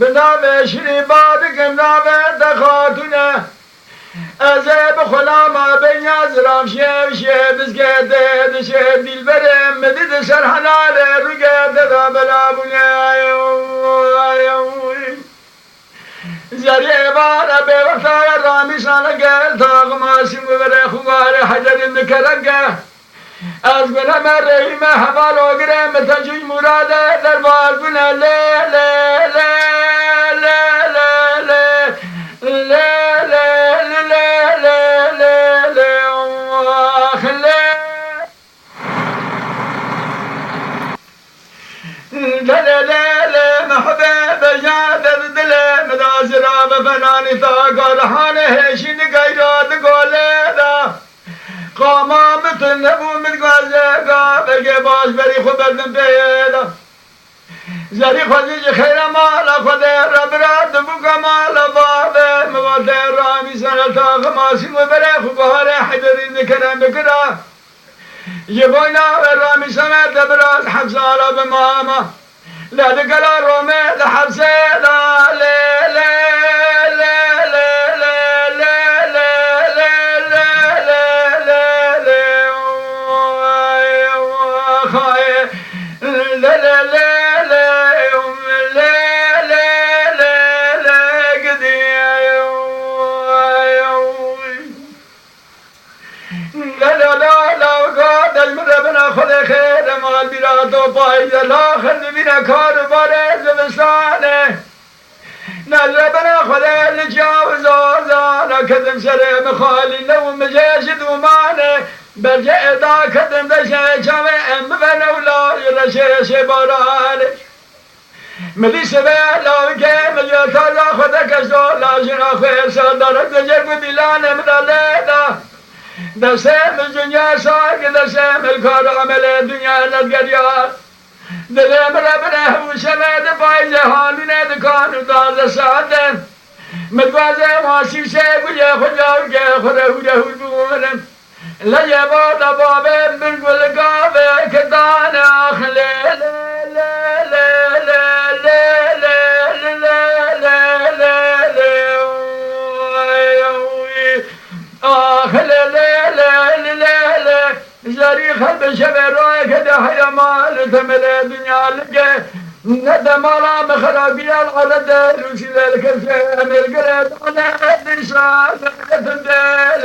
بنام شریباد نام دخاتونه از بخلام بنیاز رام شه بزگده دشه دیل برم مدید سرحنال رو گرده دا بلابونه زری بارا به وقتا رامی سانا گل تاق ماسیم بره خوگار حجر مکرگه از گنام رحیم حوال و گرم تجوی مراده در بارگونه فنانی تا گارهان هشین گیراد گوله دا قامامت نبو مدگوزه گا بگه باش بری خوب بردن پیدا زری خوزیج خیر مالا خود رب راد بو کمالا بابه مواد رامی سنتا خماسی و بره خوبه حجری نکرم بکرا یه باینا و رامی سنت براز حفظالا بماما لدکلا رومه لحفظه دا تو پایز لاخر نبینه کار باره زمستانه نظر بنا خدا لجاوز آزانه کدم سره مخالی نو مجاش دومانه برجه ادا کدم دشه چامه ام بنولا یرشه شبارانه ملی سبه لاوکه مجاتا لا خدا کشتو لا جنا خیر سادارت دجر بیلانه مداله دا دسته دنیا ساگ دسته ملکار عمل دنیا نزگریار دلم ربنه و شمد پایز حالونه دکان داز ساده مدوازه ماسی سے گجه خجاو که خوره هوره هور بگونم لجه بادا بابه بلگل گاوه کدان آخله زری خلب شب رای که ده حیمال تمل دنیا لگه ندمالا مخرابی العرد روشی للکسه امیر گرد آنه درشان لگتن دل